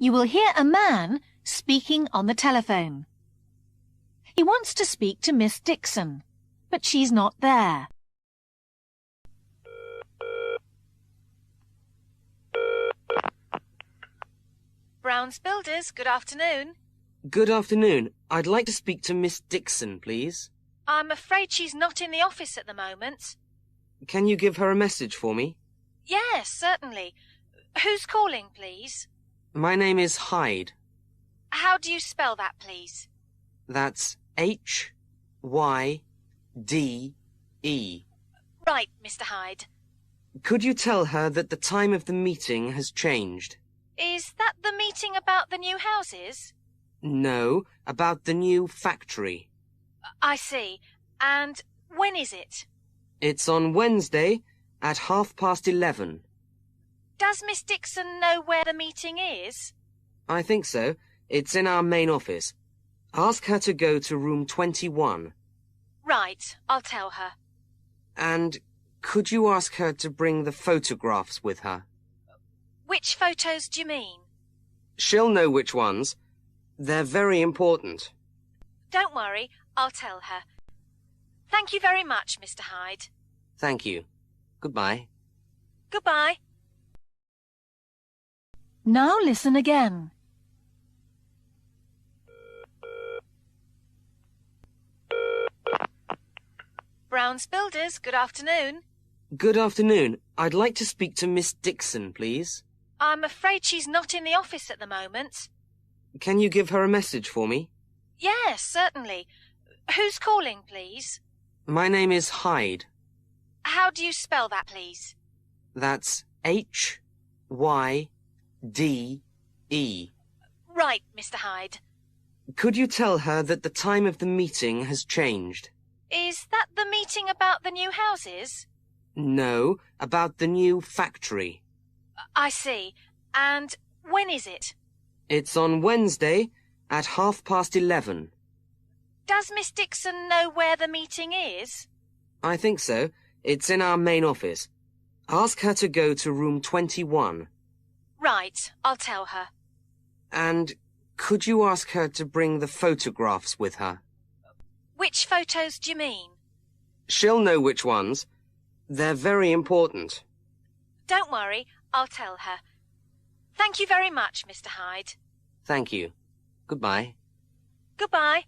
you will hear a man speaking on the telephone. He wants to speak to Miss Dixon, but she's not there. Brown's Builders, good afternoon. Good afternoon. I'd like to speak to Miss Dixon, please. I'm afraid she's not in the office at the moment. Can you give her a message for me? Yes, certainly. Who's calling, please? My name is Hyde. How do you spell that, please? That's Hyde. Right, Mr. Hyde. Could you tell her that the time of the meeting has changed? Is that the meeting about the new houses? No, about the new factory. I see. And when is it? It's on Wednesday at 11:30. Does Miss Dixon know where the meeting is? I think so. It's in our main office. Ask her to go to room 21. Right, I'll tell her. And could you ask her to bring the photographs with her? Which photos do you mean? She'll know which ones. They're very important. Don't worry, I'll tell her. Thank you very much, Mr. Hyde. Thank you. Goodbye. Goodbye. Now listen again. Brown's Builders, good afternoon. Good afternoon. I'd like to speak to Miss Dixon, please. I'm afraid she's not in the office at the moment. Can you give her a message for me? Yes, certainly. Who's calling, please? My name is Hyde. How do you spell that, please? That's Hyde. Right, Mr. Hyde. Could you tell her that the time of the meeting has changed? Is that the meeting about the new houses? No, about the new factory. I see. And when is it? It's on Wednesday at 11:30. Does Miss Dixon know where the meeting is? I think so. It's in our main office. Ask her to go to room 21. Right, I'll tell her. And could you ask her to bring the photographs with her? Which photos do you mean? She'll know which ones. They're very important. Don't worry, I'll tell her. Thank you very much, Mr. Hyde. Thank you. Goodbye. Goodbye.